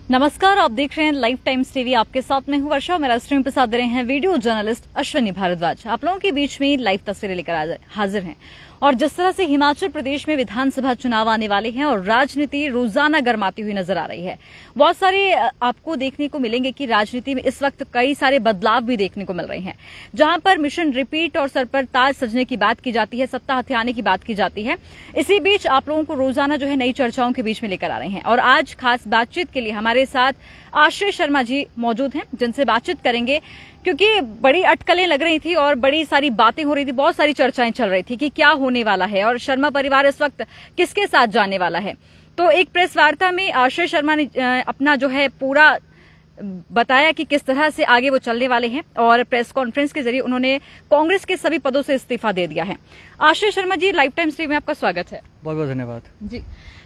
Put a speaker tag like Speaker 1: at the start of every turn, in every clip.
Speaker 1: नमस्कार, आप देख रहे हैं लाइव टाइम्स टीवी। आपके साथ में हूं वर्षा। मेरा स्ट्रीम पे साथ दे रहे हैं वीडियो जर्नलिस्ट अश्विनी भारद्वाज। आप लोगों के बीच में लाइव तस्वीरें लेकर हाजिर हैं। और जिस तरह से हिमाचल प्रदेश में विधानसभा चुनाव आने वाले हैं और राजनीति रोजाना गर्माती हुई नजर आ रही है। बहुत सारे आपको देखने को मिलेंगे कि राजनीति में इस वक्त कई सारे बदलाव भी देखने को मिल रहे हैं, जहां पर मिशन रिपीट और सर पर ताज सजने की बात की जाती है, सत्ता हथियाने की बात की जाती है। इसी बीच आप लोगों को रोजाना जो है नई चर्चाओं के बीच में लेकर आ रहे हैं। और आज खास बातचीत के लिए हमारे साथ आश्रय शर्मा जी मौजूद हैं, जिनसे बातचीत करेंगे, क्योंकि बड़ी अटकलें लग रही थी और बड़ी सारी बातें हो रही थी, बहुत सारी चर्चाएं चल रही थी कि क्या होने वाला है और शर्मा परिवार इस वक्त किसके साथ जाने वाला है। तो एक प्रेस वार्ता में आश्रय शर्मा ने अपना जो है पूरा बताया कि किस तरह से आगे वो चलने वाले हैं और प्रेस कॉन्फ्रेंस के जरिए उन्होंने कांग्रेस के सभी पदों से इस्तीफा दे दिया है। आश्रय Sharma ji, live times TV में आपका स्वागत है।
Speaker 2: बहुत बहुत धन्यवाद
Speaker 1: जी।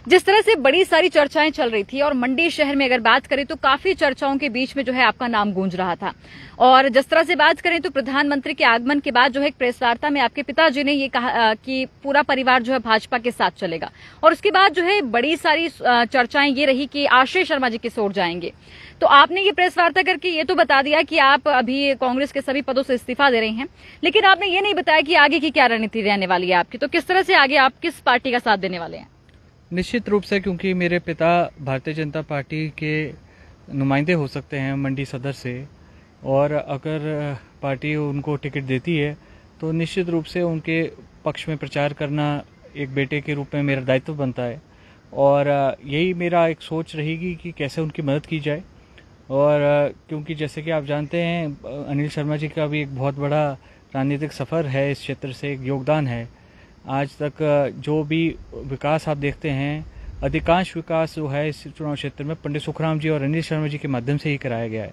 Speaker 1: जिस तरह से बड़ी सारी चर्चाएं चल रही थी और मंडी शहर में अगर बात करें तो काफी चर्चाओं के बीच में जो है आपका नाम गूंज रहा था। और जिस तरह से बात करें तो प्रधानमंत्री के आगमन के बाद जो है एक प्रेस वार्ता में आपके पिताजी ने ये कहा कि पूरा परिवार जो है भाजपा के साथ चलेगा। और उसके बाद जो है बड़ी सारी चर्चाएं ये रही कि आश्रय शर्मा जी किस ओर जाएंगे। तो आपने ये प्रेस वार्ता करके ये तो बता दिया कि आप अभी कांग्रेस के सभी पदों से इस्तीफा दे रहे हैं, लेकिन आपने ये नहीं बताया कि आगे की क्या रणनीति रहने वाली है आपकी। तो किस तरह से आगे आप किस पार्टी का साथ देने वाले हैं?
Speaker 2: निश्चित रूप से, क्योंकि मेरे पिता भारतीय जनता पार्टी के नुमाइंदे हो सकते हैं मंडी सदर से, और अगर पार्टी उनको टिकट देती है तो निश्चित रूप से उनके पक्ष में प्रचार करना एक बेटे के रूप में मेरा दायित्व बनता है। और यही मेरा एक सोच रहेगी कि कैसे उनकी मदद की जाए। और क्योंकि जैसे कि आप जानते हैं, अनिल शर्मा जी का भी एक बहुत बड़ा राजनीतिक सफ़र है, इस क्षेत्र से एक योगदान है। आज तक जो भी विकास आप देखते हैं, अधिकांश विकास जो है इस चुनाव क्षेत्र में पंडित सुखराम जी और अनिल शर्मा जी के माध्यम से ही कराया गया है।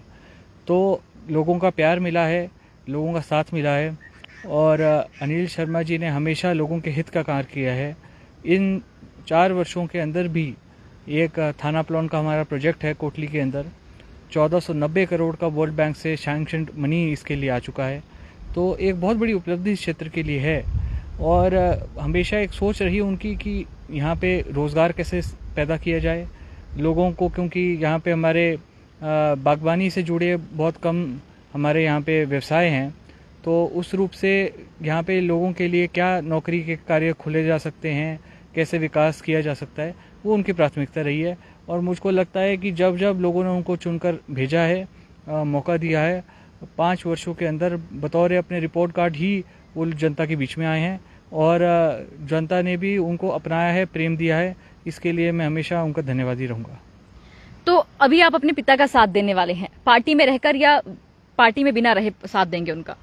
Speaker 2: तो लोगों का प्यार मिला है, लोगों का साथ मिला है, और अनिल शर्मा जी ने हमेशा लोगों के हित का कार्य किया है। इन 4 वर्षों के अंदर भी एक थाना प्लान का हमारा प्रोजेक्ट है कोटली के अंदर, 1490 करोड़ का वर्ल्ड बैंक से सैंक्शनड मनी इसके लिए आ चुका है। तो एक बहुत बड़ी उपलब्धि इस क्षेत्र के लिए है। और हमेशा एक सोच रही उनकी कि यहाँ पे रोज़गार कैसे पैदा किया जाए लोगों को, क्योंकि यहाँ पे हमारे बागवानी से जुड़े बहुत कम हमारे यहाँ पे व्यवसाय हैं। तो उस रूप से यहाँ पे लोगों के लिए क्या नौकरी के कार्य खोले जा सकते हैं, कैसे विकास किया जा सकता है, वो उनकी प्राथमिकता रही है। और मुझको लगता है कि जब जब लोगों ने उनको चुनकर भेजा है, मौका दिया है, 5 वर्षों के अंदर बतौर अपने रिपोर्ट कार्ड ही वो जनता के बीच में आए हैं और जनता ने भी उनको अपनाया है, प्रेम दिया है। इसके लिए मैं हमेशा उनका धन्यवादी रहूंगा।
Speaker 1: तो अभी आप अपने पिता का साथ देने वाले हैं, पार्टी में रहकर या पार्टी में बिना रहे साथ देंगे उनका?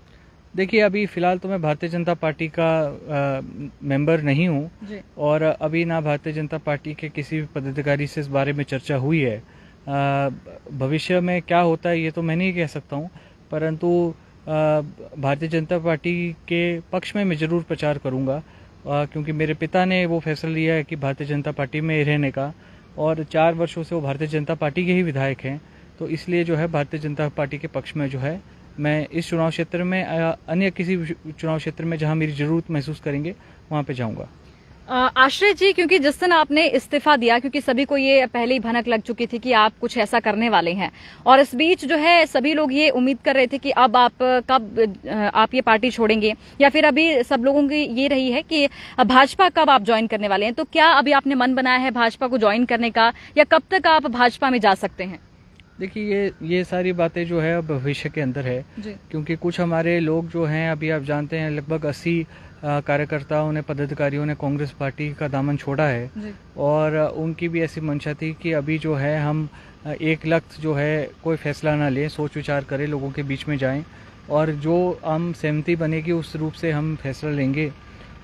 Speaker 2: देखिए, अभी फिलहाल तो मैं भारतीय जनता पार्टी का मेंबर नहीं हूं, और अभी ना भारतीय जनता पार्टी के किसी भी पदाधिकारी से इस बारे में चर्चा हुई है। भविष्य में क्या होता है ये तो मैं नहीं कह सकता हूं, परंतु भारतीय जनता पार्टी के पक्ष में मैं जरूर प्रचार करूंगा, क्योंकि मेरे पिता ने वो फैसला लिया है कि भारतीय जनता पार्टी में रहने का, और 4 वर्षों से वो भारतीय जनता पार्टी के ही विधायक हैं। तो इसलिए जो है भारतीय जनता पार्टी के पक्ष में जो है मैं इस चुनाव क्षेत्र में, अन्य किसी चुनाव क्षेत्र में जहां मेरी जरूरत महसूस करेंगे वहां पे जाऊंगा।
Speaker 1: आश्रय जी, क्योंकि जिस दिन आपने इस्तीफा दिया, क्योंकि सभी को ये पहले ही भनक लग चुकी थी कि आप कुछ ऐसा करने वाले हैं, और इस बीच जो है सभी लोग ये उम्मीद कर रहे थे कि अब आप कब आप ये पार्टी छोड़ेंगे, या फिर अभी सब लोगों की ये रही है कि भाजपा कब आप ज्वाइन करने वाले हैं। तो क्या अभी आपने मन बनाया है भाजपा को ज्वाइन करने का, या कब तक आप भाजपा में जा सकते हैं?
Speaker 2: देखिए, ये सारी बातें जो है अब भविष्य के अंदर है, क्योंकि कुछ हमारे लोग जो हैं, अभी आप जानते हैं लगभग 80 कार्यकर्ताओं ने, पदाधिकारियों ने कांग्रेस पार्टी का दामन छोड़ा है, और उनकी भी ऐसी मंशा थी कि अभी जो है हम एक लख्त जो है कोई फैसला ना लें, सोच विचार करें, लोगों के बीच में जाएं, और जो हम सहमति बनेगी उस रूप से हम फैसला लेंगे।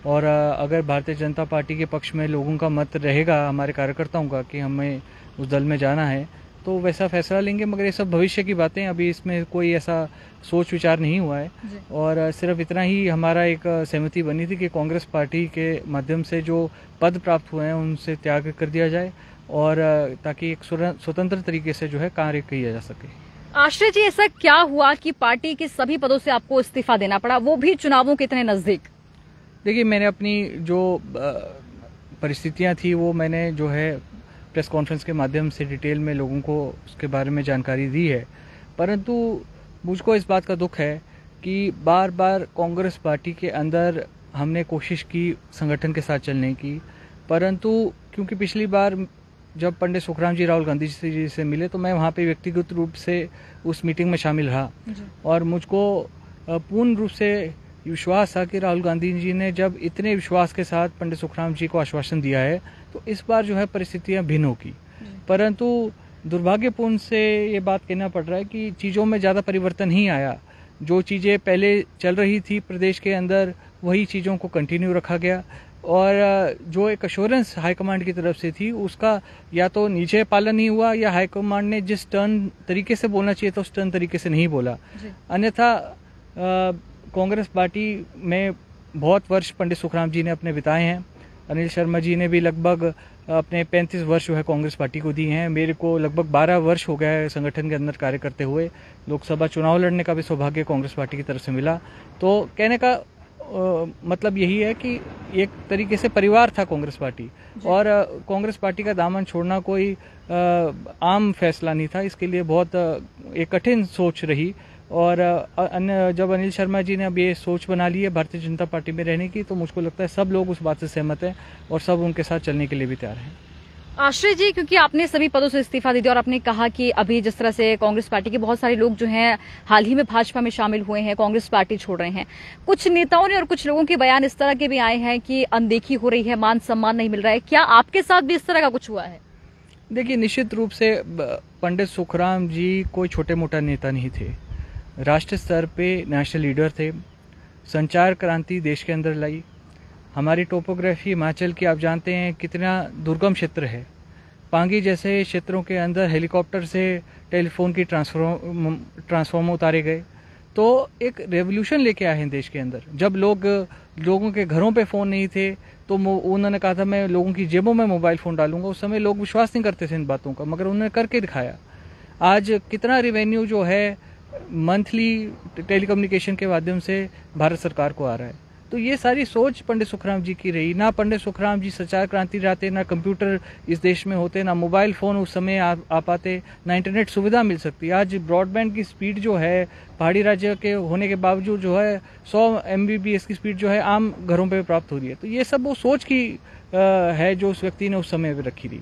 Speaker 2: और अगर भारतीय जनता पार्टी के पक्ष में लोगों का मत रहेगा, हमारे कार्यकर्ताओं का, कि हमें उस दल में जाना है, तो वैसा फैसला लेंगे। मगर ये सब भविष्य की बातें, अभी इसमें कोई ऐसा सोच विचार नहीं हुआ है। और सिर्फ इतना ही हमारा एक सहमति बनी थी कि कांग्रेस पार्टी के माध्यम से जो पद प्राप्त हुए हैं उनसे त्याग कर दिया जाए, और ताकि एक स्वतंत्र तरीके से जो है कार्य किया जा सके।
Speaker 1: आश्रय जी, ऐसा क्या हुआ कि पार्टी के सभी पदों से आपको इस्तीफा देना पड़ा, वो भी चुनावों के इतने नजदीक?
Speaker 2: देखिए, मैंने अपनी जो परिस्थितियां थी वो मैंने जो है प्रेस कॉन्फ्रेंस के माध्यम से डिटेल में लोगों को उसके बारे में जानकारी दी है, परंतु मुझको इस बात का दुख है कि बार बार कांग्रेस पार्टी के अंदर हमने कोशिश की संगठन के साथ चलने की, परंतु क्योंकि पिछली बार जब पंडित सुखराम जी राहुल गांधी जी से मिले तो मैं वहाँ पे व्यक्तिगत रूप से उस मीटिंग में शामिल रहा और मुझको पूर्ण रूप से विश्वास था कि राहुल गांधी जी ने जब इतने विश्वास के साथ पंडित सुखराम जी को आश्वासन दिया है तो इस बार जो है परिस्थितियां भिन्न होगी। परंतु दुर्भाग्यपूर्ण से ये बात कहना पड़ रहा है कि चीज़ों में ज़्यादा परिवर्तन ही आया। जो चीज़ें पहले चल रही थी प्रदेश के अंदर वही चीज़ों को कंटिन्यू रखा गया और जो एक अश्योरेंस हाईकमांड की तरफ से थी उसका या तो नीचे पालन नहीं हुआ या हाईकमांड ने जिस टर्न तरीके से बोलना चाहिए था उस टर्न तरीके से नहीं बोला। अन्यथा कांग्रेस पार्टी में बहुत वर्ष पंडित सुखराम जी ने अपने बिताए हैं। अनिल शर्मा जी ने भी लगभग अपने 35 वर्ष जो है कांग्रेस पार्टी को दिए हैं। मेरे को लगभग 12 वर्ष हो गया है संगठन के अंदर कार्य करते हुए। लोकसभा चुनाव लड़ने का भी सौभाग्य कांग्रेस पार्टी की तरफ से मिला। तो कहने का मतलब यही है कि एक तरीके से परिवार था कांग्रेस पार्टी और कांग्रेस पार्टी का दामन छोड़ना कोई आम फैसला नहीं था। इसके लिए बहुत एक कठिन सोच रही और जब अनिल शर्मा जी ने अब ये सोच बना ली है भारतीय जनता पार्टी में रहने की तो मुझको लगता है सब लोग उस बात से सहमत हैं और सब उनके साथ चलने के लिए भी तैयार हैं।
Speaker 1: आश्रय जी, क्योंकि आपने सभी पदों से इस्तीफा दे दिया और आपने कहा कि अभी जिस तरह से कांग्रेस पार्टी के बहुत सारे लोग जो हैं हाल ही में भाजपा में शामिल हुए हैं, कांग्रेस पार्टी छोड़ रहे हैं, कुछ नेताओं ने और कुछ लोगों के बयान इस तरह के भी आए हैं कि अनदेखी हो रही है, मान सम्मान नहीं मिल रहा है। क्या आपके साथ भी इस तरह का कुछ हुआ है?
Speaker 2: देखिए, निश्चित रूप से पंडित सुखराम जी कोई छोटे मोटा नेता नहीं थे। राष्ट्रीय स्तर पे नेशनल लीडर थे। संचार क्रांति देश के अंदर लाई। हमारी टोपोग्राफी हिमाचल की आप जानते हैं कितना दुर्गम क्षेत्र है। पांगी जैसे क्षेत्रों के अंदर हेलीकॉप्टर से टेलीफोन की ट्रांसफॉर्मर उतारे गए। तो एक रेवोल्यूशन लेके आए हैं देश के अंदर। जब लोगों के घरों पे फ़ोन नहीं थे तो उन्होंने कहा था मैं लोगों की जेबों में मोबाइल फ़ोन डालूंगा। उस समय लोग विश्वास नहीं करते थे इन बातों का, मगर उन्होंने करके दिखाया। आज कितना रेवेन्यू जो है मंथली टेलीकम्युनिकेशन के माध्यम से भारत सरकार को आ रहा है। तो ये सारी सोच पंडित सुखराम जी की रही। ना पंडित सुखराम जी संचार क्रांति लाते, ना कंप्यूटर इस देश में होते, ना मोबाइल फ़ोन उस समय आ पाते, ना इंटरनेट सुविधा मिल सकती। आज ब्रॉडबैंड की स्पीड जो है पहाड़ी राज्य के होने के बावजूद जो है 100 MBPS की स्पीड जो है आम घरों पे प्राप्त हो रही है। तो ये सब वो सोच की है जो उस व्यक्ति ने उस समय पे रखी थी।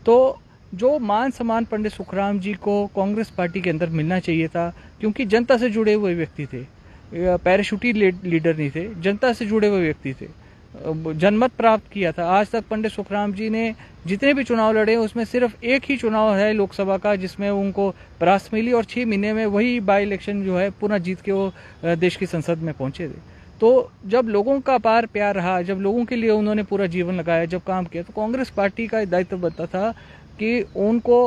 Speaker 2: तो जो मान सम्मान पंडित सुखराम जी को कांग्रेस पार्टी के अंदर मिलना चाहिए था, क्योंकि जनता से जुड़े हुए व्यक्ति थे, पैराशूटी लीडर नहीं थे, जनता से जुड़े हुए व्यक्ति थे, जनमत प्राप्त किया था। आज तक पंडित सुखराम जी ने जितने भी चुनाव लड़े उसमें सिर्फ एक ही चुनाव है लोकसभा का जिसमें उनको परास्त मिली और 6 महीने में वही बाई इलेक्शन जो है पुनः जीत के वो देश की संसद में पहुंचे थे। तो जब लोगों का अपार प्यार रहा, जब लोगों के लिए उन्होंने पूरा जीवन लगाया, जब काम किया, तो कांग्रेस पार्टी का दायित्व बनता था कि उनको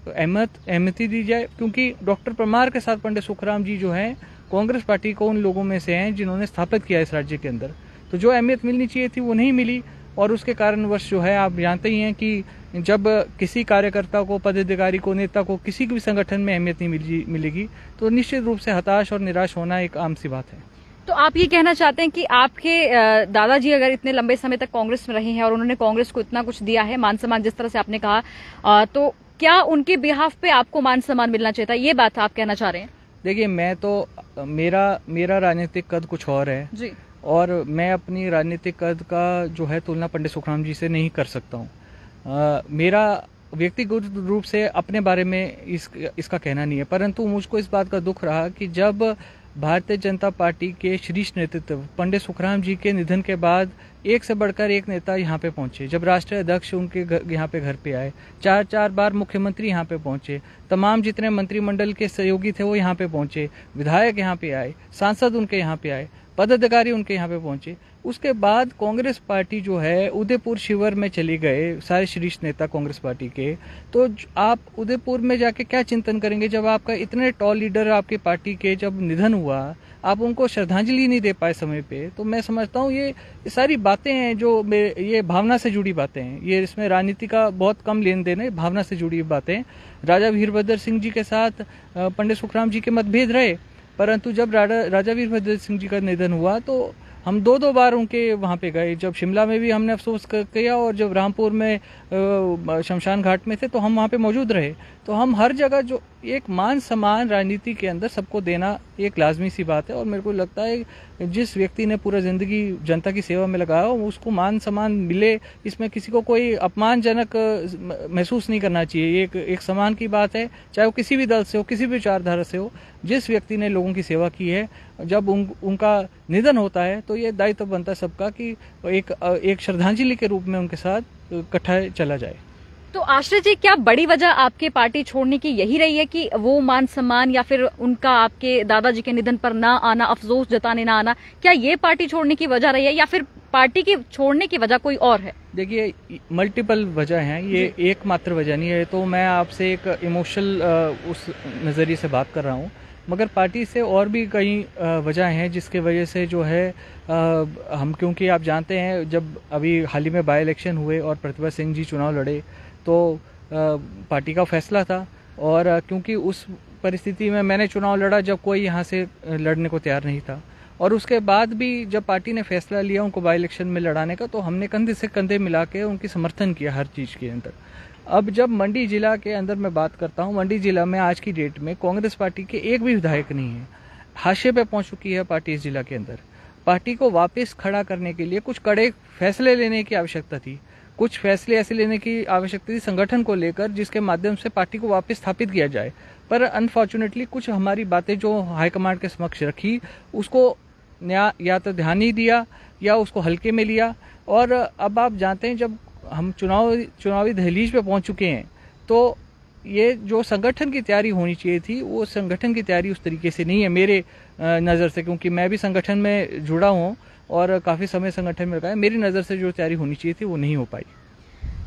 Speaker 2: अहमति दी जाए। क्योंकि डॉक्टर परमार के साथ पंडित सुखराम जी जो हैं कांग्रेस पार्टी को उन लोगों में से हैं जिन्होंने स्थापित किया इस राज्य के अंदर। तो जो अहमियत मिलनी चाहिए थी वो नहीं मिली और उसके कारणवश जो है आप जानते ही हैं कि जब किसी कार्यकर्ता को, पदाधिकारी को, नेता को किसी भी संगठन में अहमियत नहीं मिलेगी तो निश्चित रूप से हताश और निराश होना एक आम सी बात है।
Speaker 1: तो आप ये कहना चाहते हैं कि आपके दादाजी अगर इतने लंबे समय तक कांग्रेस में रहे हैं और उन्होंने कांग्रेस को इतना कुछ दिया है, मान सम्मान जिस तरह से आपने कहा, तो क्या उनके बिहाफ पे आपको मान सम्मान मिलना चाहिए था? ये बात आप कहना चाह रहे हैं?
Speaker 2: देखिए, मैं तो मेरा राजनीतिक कद कुछ और है
Speaker 1: जी, और
Speaker 2: मैं अपनी राजनीतिक कद का जो है तुलना पंडित सुखराम जी से नहीं कर सकता हूँ। मेरा व्यक्तिगत रूप से अपने बारे में इसका कहना नहीं है, परंतु मुझको इस बात का दुख रहा कि जब भारतीय जनता पार्टी के शीर्ष नेतृत्व पंडित सुखराम जी के निधन के बाद एक से बढ़कर एक नेता यहाँ पे पहुंचे, जब राष्ट्रीय अध्यक्ष उनके यहाँ पे घर पे आए, 4 बार मुख्यमंत्री यहाँ पे पहुंचे, तमाम जितने मंत्रिमंडल के सहयोगी थे वो यहाँ पे पहुंचे, विधायक यहाँ पे आए, सांसद उनके यहाँ पे आए, पदाधिकारी उनके यहाँ पे पहुंचे। उसके बाद कांग्रेस पार्टी जो है उदयपुर शिविर में चले गए सारे शीर्ष नेता कांग्रेस पार्टी के। तो आप उदयपुर में जाके क्या चिंतन करेंगे जब आपका इतने टॉल लीडर आपकी पार्टी के जब निधन हुआ, आप उनको श्रद्धांजलि नहीं दे पाए समय पे। तो मैं समझता हूँ ये सारी बातें हैं जो ये भावना से जुड़ी बातें हैं, ये इसमें राजनीति का बहुत कम लेन देन है, भावना से जुड़ी बातें। राजा वीरभद्र सिंह जी के साथ पंडित सुखराम जी के मतभेद रहे, परंतु जब राजा वीरभद्र सिंह जी का निधन हुआ तो हम दो दो बार उनके वहाँ पे गए। जब शिमला में भी हमने अफसोस किया और जब रामपुर में शमशान घाट में थे तो हम वहाँ पे मौजूद रहे। तो हम हर जगह जो एक मान सम्मान राजनीति के अंदर सबको देना एक लाजमी सी बात है। और मेरे को लगता है जिस व्यक्ति ने पूरा जिंदगी जनता की सेवा में लगाया उसको मान सम्मान मिले, इसमें किसी को कोई अपमानजनक महसूस नहीं करना चाहिए। एक सम्मान की बात है, चाहे वो किसी भी दल से हो, किसी भी विचारधारा से हो। जिस व्यक्ति ने लोगों की सेवा की है, जब उनका निधन होता है तो ये दायित्व बनता है सबका कि एक श्रद्धांजलि के रूप में उनके साथ इकट्ठा चला जाए।
Speaker 1: तो आश्रय जी, क्या बड़ी वजह आपके पार्टी छोड़ने की यही रही है कि वो मान सम्मान या फिर उनका आपके दादाजी के निधन पर ना आना, अफसोस जताने ना आना, क्या ये पार्टी छोड़ने की वजह रही है या फिर पार्टी की छोड़ने की वजह कोई और है?
Speaker 2: देखिए, मल्टीपल वजह हैं, ये एकमात्र वजह नहीं है। तो मैं आपसे एक इमोशनल उस नज़रिए से बात कर रहा हूँ, मगर पार्टी से और भी कई वजह हैं जिसके वजह से जो है हम, क्योंकि आप जानते हैं जब अभी हाल ही में बाई इलेक्शन हुए और प्रतिभा सिंह जी चुनाव लड़े तो पार्टी का फैसला था। और क्योंकि उस परिस्थिति में मैंने चुनाव लड़ा जब कोई यहाँ से लड़ने को तैयार नहीं था, और उसके बाद भी जब पार्टी ने फैसला लिया उनको बाई इलेक्शन में लड़ाने का, तो हमने कंधे से कंधे मिला के उनकी समर्थन किया हर चीज़ के अंदर। अब जब मंडी जिला के अंदर मैं बात करता हूँ, मंडी जिला में आज की डेट में कांग्रेस पार्टी के एक भी विधायक नहीं है। हाशिए पे पहुंच चुकी है पार्टी इस जिला के अंदर। पार्टी को वापस खड़ा करने के लिए कुछ कड़े फैसले लेने की आवश्यकता थी, कुछ फैसले ऐसे लेने की आवश्यकता थी संगठन को लेकर जिसके माध्यम से पार्टी को वापस स्थापित किया जाए। पर अनफॉर्चुनेटली कुछ हमारी बातें जो हाईकमांड के समक्ष रखी उसको या तो ध्यान नहीं दिया या उसको हल्के में लिया। और अब आप जानते हैं जब हम चुनावी दहलीज पे पहुंच चुके हैं तो ये जो संगठन की तैयारी होनी चाहिए थी वो संगठन की तैयारी उस तरीके से नहीं है मेरे नज़र से, क्योंकि मैं भी संगठन में जुड़ा हूँ और काफ़ी समय संगठन में रखा है। मेरी नज़र से जो तैयारी होनी चाहिए थी वो नहीं हो पाई।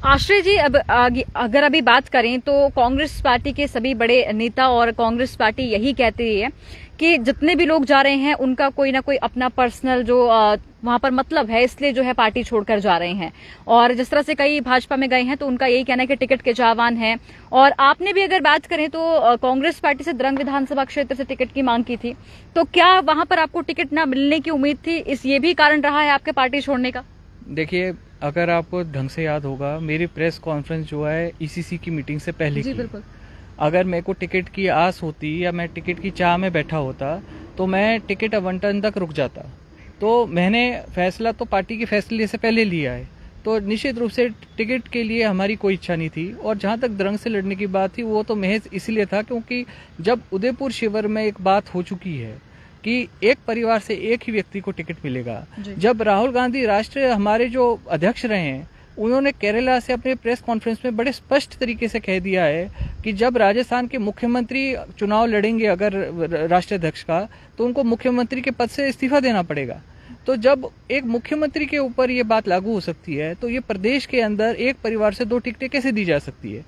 Speaker 1: आश्रय जी, अब अगर अभी बात करें तो कांग्रेस पार्टी के सभी बड़े नेता और कांग्रेस पार्टी यही कहती है कि जितने भी लोग जा रहे हैं उनका कोई ना कोई अपना पर्सनल जो वहां पर मतलब है, इसलिए जो है पार्टी छोड़कर जा रहे हैं। और जिस तरह से कई भाजपा में गए हैं तो उनका यही कहना है कि टिकट के चाहवान हैं। और आपने भी अगर बात करें तो कांग्रेस पार्टी से द्रंग विधानसभा क्षेत्र से टिकट की मांग की थी, तो क्या वहां पर आपको टिकट न मिलने की उम्मीद थी? ये भी कारण रहा है आपके पार्टी छोड़ने का?
Speaker 2: देखिए, अगर आपको ढंग से याद होगा, मेरी प्रेस कॉन्फ्रेंस जो है ईसीसी की मीटिंग से पहले की,
Speaker 1: बिल्कुल।
Speaker 2: अगर मेरे को टिकट की आस होती या मैं टिकट की चाह में बैठा होता तो मैं टिकट आवंटन तक रुक जाता। तो मैंने फैसला तो पार्टी के फैसले से पहले लिया है, तो निश्चित रूप से टिकट के लिए हमारी कोई इच्छा नहीं थी। और जहां तक द्रंग से लड़ने की बात थी वो तो महज इसलिए था क्योंकि जब उदयपुर शिविर में एक बात हो चुकी है कि एक परिवार से एक ही व्यक्ति को टिकट मिलेगा। जब राहुल गांधी राष्ट्रीय हमारे जो अध्यक्ष रहे हैं उन्होंने केरला से अपने प्रेस कॉन्फ्रेंस में बड़े स्पष्ट तरीके से कह दिया है कि जब राजस्थान के मुख्यमंत्री चुनाव लड़ेंगे अगर राष्ट्रीय अध्यक्ष का, तो उनको मुख्यमंत्री के पद से इस्तीफा देना पड़ेगा। तो जब एक मुख्यमंत्री के ऊपर ये बात लागू हो सकती है तो ये प्रदेश के अंदर एक परिवार से दो टिकटें कैसे दी जा सकती है?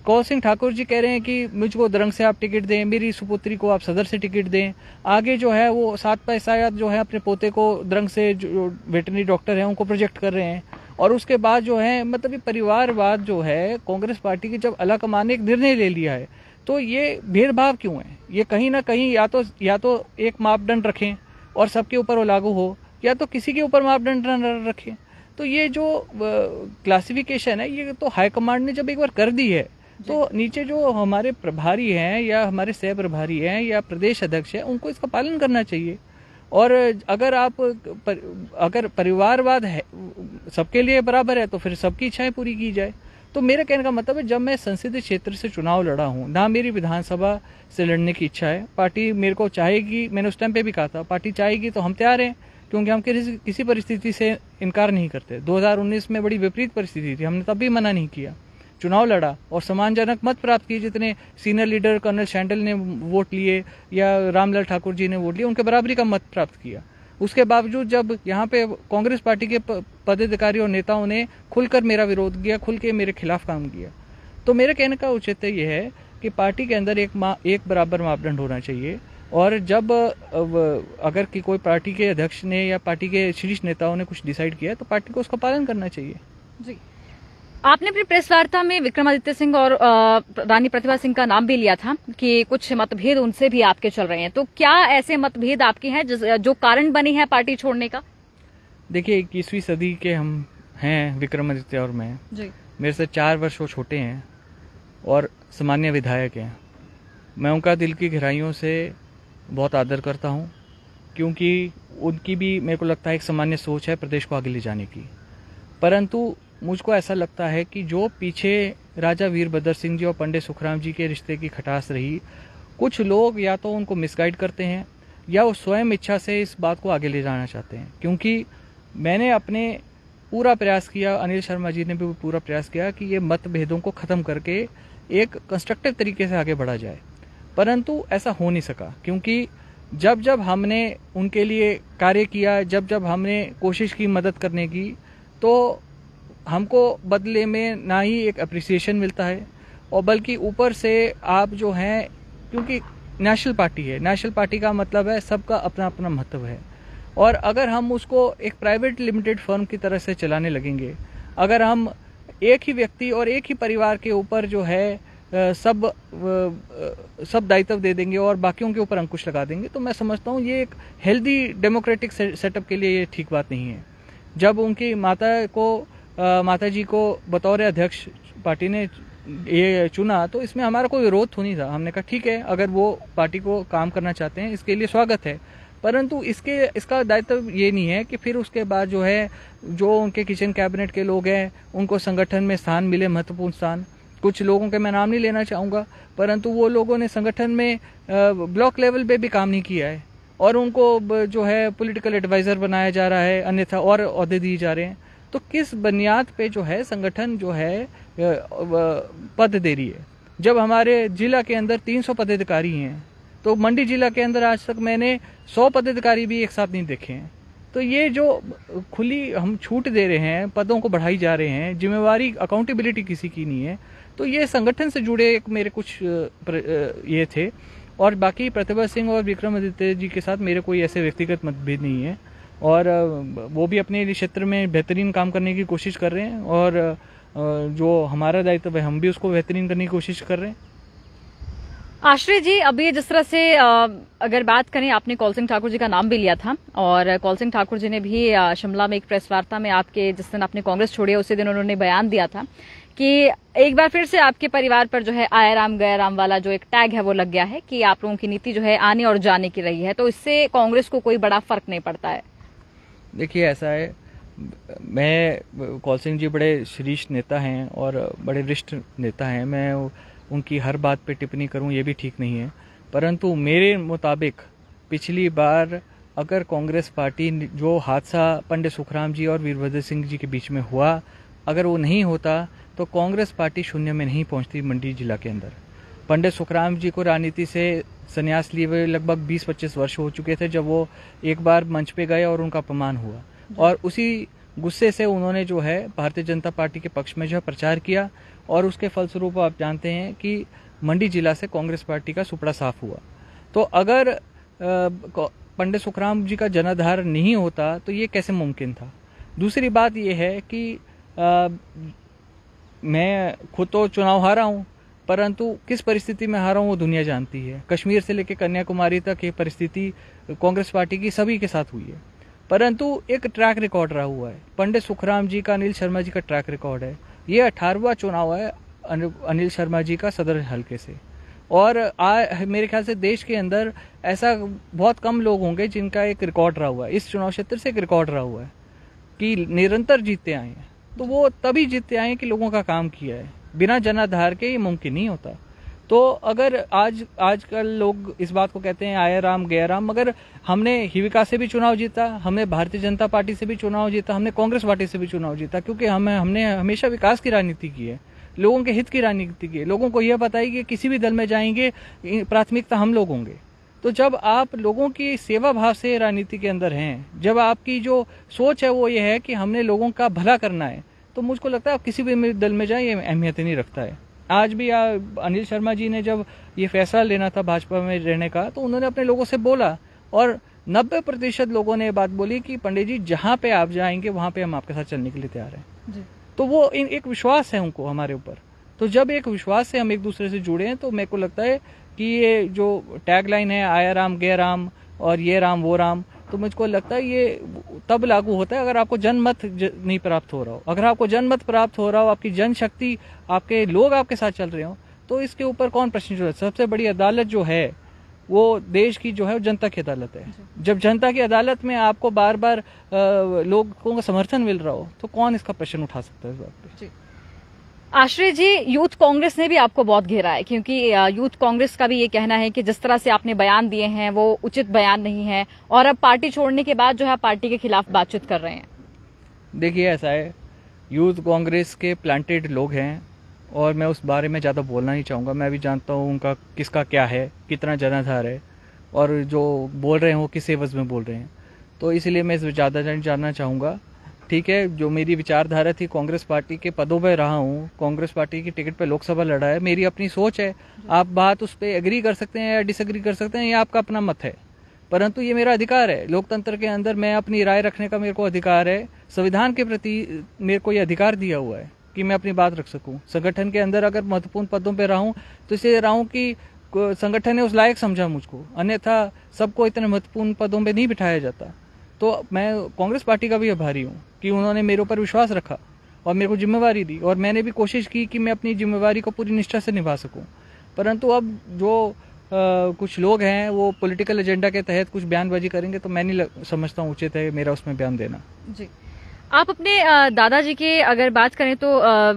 Speaker 2: कौल सिंह ठाकुर जी कह रहे हैं कि मुझको द्रंग से आप टिकट दें, मेरी सुपुत्री को आप सदर से टिकट दें। आगे जो है वो 7 पैसा जो है अपने पोते को द्रंग से जो वेटरनरी डॉक्टर हैं उनको प्रोजेक्ट कर रहे हैं। और उसके बाद जो है मतलब ये परिवारवाद जो है कांग्रेस पार्टी की जब अला कमान ने एक निर्णय ले लिया है तो ये भेदभाव क्यों है? ये कहीं ना कहीं या तो एक मापदंड रखें और सबके ऊपर वो लागू हो, या तो किसी के ऊपर मापदंड न रखें। तो ये जो क्लासिफिकेशन है ये तो हाईकमांड ने जब एक बार कर दी है तो नीचे जो हमारे प्रभारी हैं या हमारे सह प्रभारी हैं या प्रदेश अध्यक्ष हैं उनको इसका पालन करना चाहिए। और अगर परिवारवाद है सबके लिए बराबर है तो फिर सबकी इच्छाएं पूरी की जाए। तो मेरे कहने का मतलब है जब मैं संसदीय क्षेत्र से चुनाव लड़ा हूं ना मेरी विधानसभा से लड़ने की इच्छा है, पार्टी मेरे को चाहेगी, मैंने उस टाइम पे भी कहा था पार्टी चाहेगी तो हम तैयार हैं, क्योंकि हम किसी परिस्थिति से इनकार नहीं करते। 2019 में बड़ी विपरीत परिस्थिति थी, हमने तब भी मना नहीं किया, चुनाव लड़ा और सम्मानजनक मत प्राप्त किए। जितने सीनियर लीडर कर्नल शैंडल ने वोट लिए या रामलाल ठाकुर जी ने वोट लिए उनके बराबरी का मत प्राप्त किया। उसके बावजूद जब यहाँ पे कांग्रेस पार्टी के पदाधिकारी और नेताओं ने खुलकर मेरा विरोध किया, खुल के मेरे खिलाफ काम किया, तो मेरे कहने का औचित्य यह है कि पार्टी के अंदर एक बराबर मापदंड होना चाहिए। और जब अगर कि कोई पार्टी के अध्यक्ष ने या पार्टी के शीर्ष नेताओं ने कुछ डिसाइड किया तो पार्टी को उसका पालन करना चाहिए।
Speaker 1: जी। आपने अपनी प्रेस वार्ता में विक्रमादित्य सिंह और रानी प्रतिभा सिंह का नाम भी लिया था कि कुछ मतभेद उनसे भी आपके चल रहे हैं, तो क्या ऐसे मतभेद आपके हैं जो कारण बनी है पार्टी छोड़ने का?
Speaker 2: देखिए, 21वीं सदी के हम हैं, विक्रमादित्य और मैं
Speaker 1: जी।
Speaker 2: मेरे से 4 वर्ष वो छोटे हैं और सामान्य विधायक हैं। मैं उनका दिल की गहराइयों से बहुत आदर करता हूँ, क्योंकि उनकी भी मेरे को लगता है एक सामान्य सोच है प्रदेश को आगे ले जाने की। परंतु मुझको ऐसा लगता है कि जो पीछे राजा वीरभद्र सिंह जी और पंडित सुखराम जी के रिश्ते की खटास रही, कुछ लोग या तो उनको मिसगाइड करते हैं या वो स्वयं इच्छा से इस बात को आगे ले जाना चाहते हैं। क्योंकि मैंने अपने पूरा प्रयास किया, अनिल शर्मा जी ने भी पूरा प्रयास किया कि ये मतभेदों को ख़त्म करके एक कंस्ट्रक्टिव तरीके से आगे बढ़ा जाए, परंतु ऐसा हो नहीं सका। क्योंकि जब जब हमने उनके लिए कार्य किया, जब जब हमने कोशिश की मदद करने की, तो हमको बदले में ना ही एक अप्रिसिएशन मिलता है और बल्कि ऊपर से आप जो हैं, क्योंकि नेशनल पार्टी है, नेशनल पार्टी का मतलब है सबका अपना अपना महत्व है। और अगर हम उसको एक प्राइवेट लिमिटेड फर्म की तरह से चलाने लगेंगे, अगर हम एक ही व्यक्ति और एक ही परिवार के ऊपर जो है सब दायित्व दे देंगे और बाकियों के ऊपर अंकुश लगा देंगे, तो मैं समझता हूँ ये एक हेल्दी डेमोक्रेटिक सेटअप के लिए ये ठीक बात नहीं है। जब उनकी माता जी को बतौर अध्यक्ष पार्टी ने ये चुना, तो इसमें हमारा कोई विरोध तो नहीं था। हमने कहा ठीक है, अगर वो पार्टी को काम करना चाहते हैं, इसके लिए स्वागत है। परंतु इसका दायित्व ये नहीं है कि फिर उसके बाद जो है, जो उनके किचन कैबिनेट के लोग हैं, उनको संगठन में स्थान मिले, महत्वपूर्ण स्थान। कुछ लोगों के मैं नाम नहीं लेना चाहूँगा, परंतु वो लोगों ने संगठन में ब्लॉक लेवल पे भी काम नहीं किया है और उनको जो है पॉलिटिकल एडवाइजर बनाया जा रहा है, अन्यथा और ओहदे दिए जा रहे हैं। तो किस बुनियाद पे जो है संगठन जो है पद दे रही है? जब हमारे जिला के अंदर 300 पदाधिकारी हैं, तो मंडी जिला के अंदर आज तक मैंने 100 पदाधिकारी भी एक साथ नहीं देखे हैं। तो ये जो खुली हम छूट दे रहे हैं, पदों को बढ़ाई जा रहे हैं, जिम्मेवारी अकाउंटेबिलिटी किसी की नहीं है, तो ये संगठन से जुड़े एक मेरे कुछ ये थे। और बाकी प्रतिभा सिंह और विक्रमादित्य जी के साथ मेरे कोई ऐसे व्यक्तिगत मतभेद नहीं है और वो भी अपने क्षेत्र में बेहतरीन काम करने की कोशिश कर रहे हैं और जो हमारा दायित्व है हम भी उसको बेहतरीन करने की कोशिश कर रहे हैं।
Speaker 1: आश्रय जी, अभी जिस तरह से अगर बात करें, आपने कौल सिंह ठाकुर जी का नाम भी लिया था और कौल सिंह ठाकुर जी ने भी शिमला में एक प्रेस वार्ता में आपके, जिस दिन आपने कांग्रेस छोड़ी उसी दिन उन्होंने बयान दिया था कि एक बार फिर से आपके परिवार पर जो है आया राम गया राम वाला जो एक टैग है वो लग गया है कि आप लोगों की नीति जो है आने और जाने की रही है, तो इससे कांग्रेस को कोई बड़ा फर्क नहीं पड़ता है।
Speaker 2: देखिए, ऐसा है, मैं कौल सिंह जी बड़े शीर्ष नेता हैं और बड़े वरिष्ठ नेता हैं, मैं उनकी हर बात पे टिप्पणी करूं ये भी ठीक नहीं है। परंतु मेरे मुताबिक पिछली बार अगर कांग्रेस पार्टी जो हादसा पंडित सुखराम जी और वीरभद्र सिंह जी के बीच में हुआ, अगर वो नहीं होता तो कांग्रेस पार्टी शून्य में नहीं पहुंचती मंडी जिला के अंदर। पंडित सुखराम जी को राजनीति से संन्यास लिए हुए लगभग 20-25 वर्ष हो चुके थे जब वो एक बार मंच पे गए और उनका अपमान हुआ, और उसी गुस्से से उन्होंने जो है भारतीय जनता पार्टी के पक्ष में जो है प्रचार किया और उसके फलस्वरूप आप जानते हैं कि मंडी जिला से कांग्रेस पार्टी का सुपड़ा साफ हुआ। तो अगर पंडित सुखराम जी का जनाधार नहीं होता तो ये कैसे मुमकिन था? दूसरी बात ये है कि मैं खुद तो चुनाव हारा हूँ, परंतु किस परिस्थिति में हारा हूँ वो दुनिया जानती है। कश्मीर से लेकर कन्याकुमारी तक ये परिस्थिति कांग्रेस पार्टी की सभी के साथ हुई है, परंतु एक ट्रैक रिकॉर्ड रहा हुआ है। पंडित सुखराम जी का, अनिल शर्मा जी का ट्रैक रिकॉर्ड है। ये 18वां चुनाव है अनिल शर्मा जी का सदर हल्के से, और मेरे ख्याल से देश के अंदर ऐसा बहुत कम लोग होंगे जिनका एक रिकॉर्ड रहा हुआ है, इस चुनाव क्षेत्र से एक रिकॉर्ड रहा हुआ है कि निरंतर जीतते आए हैं। तो वो तभी जीतते आए हैं कि लोगों का काम किया है, बिना जनाधार के ये मुमकिन नहीं होता। तो अगर आजकल लोग इस बात को कहते हैं आया राम गया राम, मगर हमने हिविका से भी चुनाव जीता, हमने भारतीय जनता पार्टी से भी चुनाव जीता, हमने कांग्रेस पार्टी से भी चुनाव जीता, क्योंकि हमने हमेशा विकास की राजनीति की है, लोगों के हित की राजनीति की है। लोगों को यह पता है कि किसी भी दल में जाएंगे प्राथमिकता हम लोग होंगे। तो जब आप लोगों की सेवा भाव से राजनीति के अंदर हैं, जब आपकी जो सोच है वो ये है कि हमने लोगों का भला करना है, तो मुझको लगता है आप किसी भी दल में जाए ये अहमियत नहीं रखता है। आज भी अनिल शर्मा जी ने जब ये फैसला लेना था भाजपा में रहने का, तो उन्होंने अपने लोगों से बोला और 90% लोगों ने बात बोली कि पंडित जी जहां पे आप जाएंगे वहां पे हम आपके साथ चलने के लिए तैयार हैं। तो वो एक विश्वास है उनको हमारे ऊपर। तो जब एक विश्वास से हम एक दूसरे से जुड़े हैं तो मेरे को लगता है कि ये जो टैगलाइन है आया राम गया राम और ये राम वो राम, तो मुझको लगता है ये तब लागू होता है अगर आपको जनमत नहीं प्राप्त हो रहा हो। अगर आपको जनमत प्राप्त हो रहा हो, आपकी जनशक्ति, आपके लोग आपके साथ चल रहे हो, तो इसके ऊपर कौन प्रश्न जो है। सबसे बड़ी अदालत जो है वो देश की जो है वो जनता की अदालत है। जब जनता की अदालत में आपको बार बार लोगों का समर्थन मिल रहा हो तो कौन इसका प्रश्न उठा सकता है इस बात पे।
Speaker 1: आश्रय जी, यूथ कांग्रेस ने भी आपको बहुत घेरा है, क्योंकि यूथ कांग्रेस का भी ये कहना है कि जिस तरह से आपने बयान दिए हैं वो उचित बयान नहीं है और अब पार्टी छोड़ने के बाद जो है पार्टी के खिलाफ बातचीत कर रहे हैं।
Speaker 2: देखिए ऐसा है, यूथ कांग्रेस के प्लांटेड लोग हैं और मैं उस बारे में ज़्यादा बोलना नहीं चाहूँगा। मैं भी जानता हूँ उनका किसका क्या है, कितना जनाधार है और जो बोल रहे हैं वो किस एवज में बोल रहे हैं, तो इसलिए मैं ज़्यादा जानना चाहूँगा। ठीक है, जो मेरी विचारधारा थी, कांग्रेस पार्टी के पदों पर रहा हूँ, कांग्रेस पार्टी की टिकट पे लोकसभा लड़ा है, मेरी अपनी सोच है। आप बात उस पर एग्री कर सकते हैं या डिसएग्री कर सकते हैं, ये आपका अपना मत है, परंतु ये मेरा अधिकार है। लोकतंत्र के अंदर मैं अपनी राय रखने का मेरे को अधिकार है। संविधान के प्रति मेरे को ये अधिकार दिया हुआ है कि मैं अपनी बात रख सकूं। संगठन के अंदर अगर महत्वपूर्ण पदों पे रहा हूं तो इसलिए रहा हूं कि संगठन ने उस लायक समझा मुझको, अन्यथा सबको इतने महत्वपूर्ण पदों पे नहीं बिठाया जाता। तो मैं कांग्रेस पार्टी का भी आभारी हूं कि उन्होंने मेरे ऊपर विश्वास रखा और मेरे को जिम्मेवारी दी और मैंने भी कोशिश की कि मैं अपनी जिम्मेवारी को पूरी निष्ठा से निभा सकूं। परंतु अब जो कुछ लोग हैं वो पॉलिटिकल एजेंडा के तहत कुछ बयानबाजी करेंगे तो मैं नहीं समझता हूँ उचित है मेरा उसमें बयान देना।
Speaker 1: जी, आप अपने दादाजी के अगर बात करें तो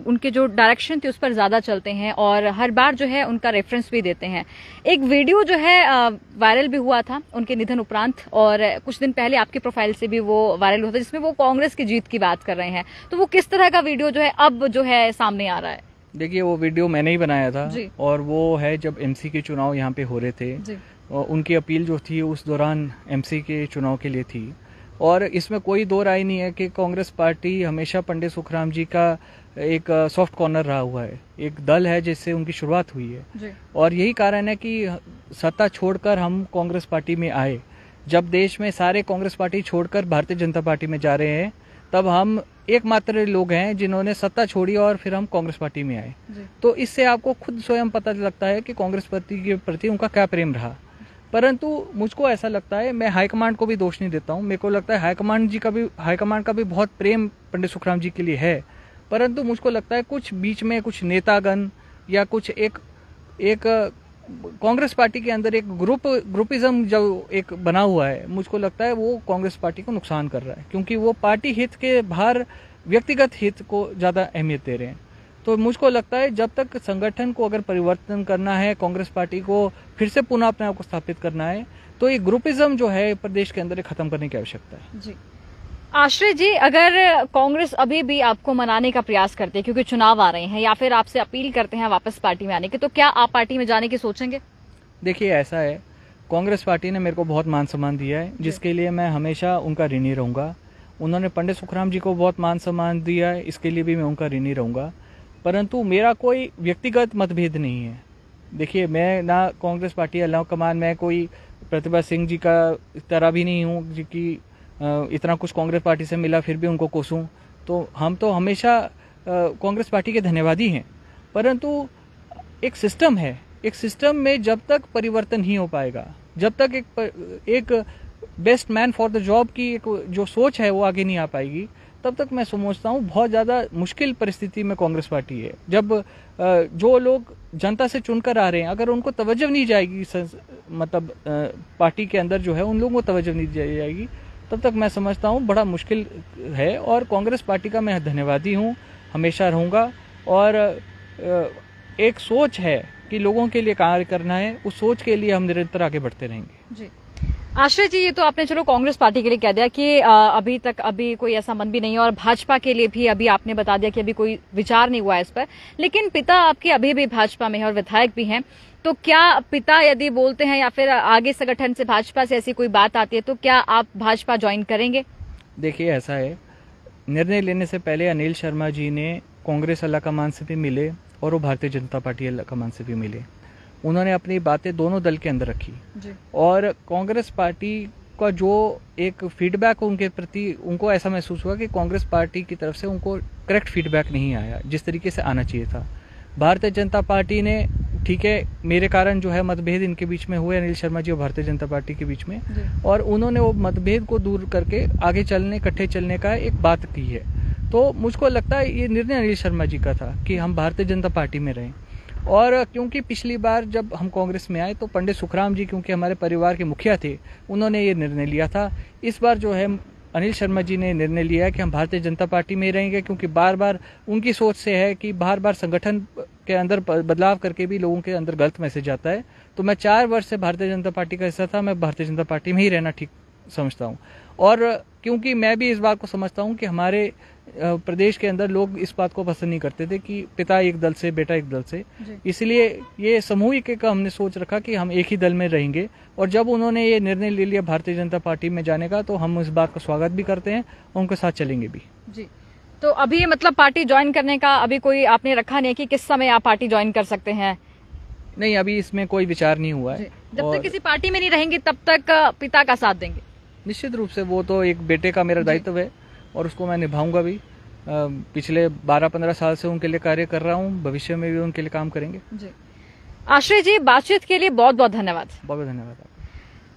Speaker 1: उनके जो डायरेक्शन थे उस पर ज्यादा चलते हैं और हर बार जो है उनका रेफरेंस भी देते हैं। एक वीडियो जो है वायरल भी हुआ था उनके निधन उपरांत और कुछ दिन पहले आपके प्रोफाइल से भी वो वायरल हुआ था जिसमें वो कांग्रेस की जीत की बात कर रहे हैं। तो वो किस तरह का वीडियो जो है अब जो है सामने आ रहा है?
Speaker 2: देखिए, वो वीडियो मैंने ही बनाया था और वो है जब एमसी के चुनाव यहाँ पे हो रहे थे और उनकी अपील जो थी उस दौरान एमसी के चुनाव के लिए थी। और इसमें कोई दो राय नहीं है कि कांग्रेस पार्टी हमेशा पंडित सुखराम जी का एक सॉफ्ट कॉर्नर रहा हुआ है, एक दल है जिससे उनकी शुरुआत हुई है और यही कारण है कि सत्ता छोड़कर हम कांग्रेस पार्टी में आए। जब देश में सारे कांग्रेस पार्टी छोड़कर भारतीय जनता पार्टी में जा रहे हैं तब हम एकमात्र लोग हैं जिन्होंने सत्ता छोड़ी और फिर हम कांग्रेस पार्टी में आए। तो इससे आपको खुद स्वयं पता लगता है कि कांग्रेस पार्टी के प्रति उनका क्या प्रेम रहा। परंतु मुझको ऐसा लगता है, मैं हाईकमांड को भी दोष नहीं देता हूं, मेरे को लगता है हाईकमांड का भी बहुत प्रेम पंडित सुखराम जी के लिए है। परंतु मुझको लगता है कुछ बीच में कुछ नेतागण या कुछ एक कांग्रेस पार्टी के अंदर एक ग्रुपिज्म जो एक बना हुआ है, मुझको लगता है वो कांग्रेस पार्टी को नुकसान कर रहा है, क्योंकि वो पार्टी हित के बाहर व्यक्तिगत हित को ज्यादा अहमियत दे रहे हैं। तो मुझको लगता है जब तक संगठन को अगर परिवर्तन करना है, कांग्रेस पार्टी को फिर से पुनः अपने आप को स्थापित करना है, तो ये ग्रुपिज्म जो है प्रदेश के अंदर खत्म करने की आवश्यकता है।
Speaker 1: जी, आश्रय जी, अगर कांग्रेस अभी भी आपको मनाने का प्रयास करते हैं क्योंकि चुनाव आ रहे हैं या फिर आपसे अपील करते हैं वापस पार्टी में आने की, तो क्या आप पार्टी में जाने की सोचेंगे?
Speaker 2: देखिए ऐसा है, कांग्रेस पार्टी ने मेरे को बहुत मान सम्मान दिया है जिसके लिए मैं हमेशा उनका ऋणी रहूंगा। उन्होंने पंडित सुखराम जी को बहुत मान सम्मान दिया है, इसके लिए भी मैं उनका ऋणी रहूंगा। परंतु मेरा कोई व्यक्तिगत मतभेद नहीं है। देखिए, मैं ना कांग्रेस पार्टी अल्लाह कमान में कोई प्रतिभा सिंह जी का तरह भी नहीं हूँ कि इतना कुछ कांग्रेस पार्टी से मिला फिर भी उनको कोसूं। तो हम तो हमेशा कांग्रेस पार्टी के धन्यवादी हैं। परंतु एक सिस्टम है, एक सिस्टम में जब तक परिवर्तन ही हो पाएगा, जब तक एक best man for the job की एक जो सोच है वो आगे नहीं आ पाएगी, तब तक मैं समझता हूँ बहुत ज्यादा मुश्किल परिस्थिति में कांग्रेस पार्टी है। जब जो लोग जनता से चुनकर आ रहे हैं, अगर उनको तवज्जो नहीं जाएगी, मतलब पार्टी के अंदर जो है उन लोगों को तवज्जो नहीं दी जाएगी, तब तक मैं समझता हूँ बड़ा मुश्किल है। और कांग्रेस पार्टी का मैं धन्यवादी हूँ, हमेशा रहूंगा। और एक सोच है कि लोगों के लिए कार्य करना है, उस सोच के लिए हम निरंतर आगे बढ़ते रहेंगे।
Speaker 1: जी, आश्रय जी, ये तो आपने चलो कांग्रेस पार्टी के लिए कह दिया कि अभी तक कोई ऐसा मन भी नहीं है और भाजपा के लिए भी अभी आपने बता दिया कि अभी कोई विचार नहीं हुआ है इस पर, लेकिन पिता आपके अभी भी भाजपा में है और विधायक भी हैं। तो क्या पिता यदि बोलते हैं या फिर आगे संगठन से भाजपा से ऐसी कोई बात आती है तो क्या आप भाजपा ज्वाइन करेंगे?
Speaker 2: देखिए ऐसा है, निर्णय लेने से पहले अनिल शर्मा जी ने कांग्रेस अल्लाकमान से भी मिले और वो भारतीय जनता पार्टी अल्लाकमान से भी मिले। उन्होंने अपनी बातें दोनों दल के अंदर रखी और कांग्रेस पार्टी का जो एक फीडबैक उनके प्रति उनको ऐसा महसूस हुआ कि कांग्रेस पार्टी की तरफ से उनको करेक्ट फीडबैक नहीं आया जिस तरीके से आना चाहिए था। भारतीय जनता पार्टी ने, ठीक है, मेरे कारण जो है मतभेद इनके बीच में हुए, अनिल शर्मा जी और भारतीय जनता पार्टी के बीच में, और उन्होंने वो मतभेद को दूर करके आगे चलने, इकट्ठे चलने का एक बात की है। तो मुझको लगता है ये निर्णय अनिल शर्मा जी का था कि हम भारतीय जनता पार्टी में रहें। और क्योंकि पिछली बार जब हम कांग्रेस में आए तो पंडित सुखराम जी, क्योंकि हमारे परिवार के मुखिया थे, उन्होंने ये निर्णय लिया था। इस बार जो है अनिल शर्मा जी ने निर्णय लिया है कि हम भारतीय जनता पार्टी में रहेंगे, क्योंकि बार बार उनकी सोच से है कि बार बार संगठन के अंदर बदलाव करके भी लोगों के अंदर गलत मैसेज आता है। तो मैं 4 वर्ष से भारतीय जनता पार्टी का हिस्सा था, मैं भारतीय जनता पार्टी में ही रहना ठीक समझता हूँ। और क्योंकि मैं भी इस बात को समझता हूँ कि हमारे प्रदेश के अंदर लोग इस बात को पसंद नहीं करते थे कि पिता एक दल से, बेटा एक दल से, इसलिए ये सामूहिक का हमने सोच रखा कि हम एक ही दल में रहेंगे। और जब उन्होंने ये निर्णय ले लिया भारतीय जनता पार्टी में जाने का, तो हम इस बात का स्वागत भी करते हैं और उनके साथ चलेंगे भी।
Speaker 1: जी, तो अभी मतलब पार्टी ज्वाइन करने का अभी कोई आपने रखा नहीं कि किस समय आप पार्टी ज्वाइन कर सकते हैं?
Speaker 2: नहीं, अभी इसमें कोई विचार नहीं हुआ है।
Speaker 1: जब तक किसी पार्टी में नहीं रहेंगे तब तक पिता का साथ देंगे?
Speaker 2: निश्चित रूप से, वो तो एक बेटे का मेरा दायित्व है और उसको मैं निभाऊंगा भी। पिछले 12-15 साल से उनके लिए कार्य कर रहा हूँ, भविष्य में भी उनके लिए काम करेंगे।
Speaker 1: जी, आश्रय जी, बातचीत के लिए बहुत बहुत धन्यवाद।
Speaker 2: बहुत बहुत धन्यवाद।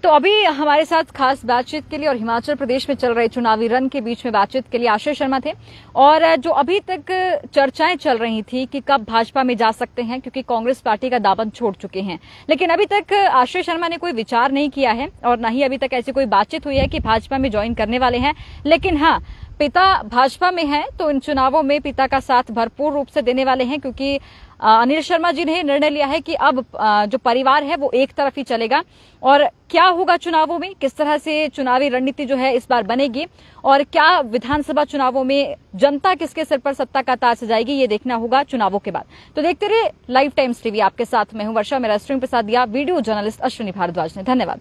Speaker 1: तो अभी हमारे साथ खास बातचीत के लिए और हिमाचल प्रदेश में चल रहे चुनावी रण के बीच में बातचीत के लिए आश्रय शर्मा थे। और जो अभी तक चर्चाएं चल रही थी कि कब भाजपा में जा सकते हैं, क्योंकि कांग्रेस पार्टी का दामन छोड़ चुके हैं, लेकिन अभी तक आश्रय शर्मा ने कोई विचार नहीं किया है और न ही अभी तक ऐसी कोई बातचीत हुई है कि भाजपा में ज्वाइन करने वाले हैं। लेकिन हाँ, पिता भाजपा में है तो इन चुनावों में पिता का साथ भरपूर रूप से देने वाले हैं, क्योंकि अनिल शर्मा जी ने निर्णय लिया है कि अब जो परिवार है वो एक तरफ ही चलेगा। और क्या होगा चुनावों में, किस तरह से चुनावी रणनीति जो है इस बार बनेगी और क्या विधानसभा चुनावों में जनता किसके सिर पर सत्ता का ताज सजाएगी, ये देखना होगा चुनावों के बाद। तो देखते रहिए लाइव टाइम्स टीवी, आपके साथ मैं हूं वर्षा, मेरा स्ट्रीम प्रसाद दिया वीडियो जर्नलिस्ट अश्विनी भारद्वाज ने। धन्यवाद।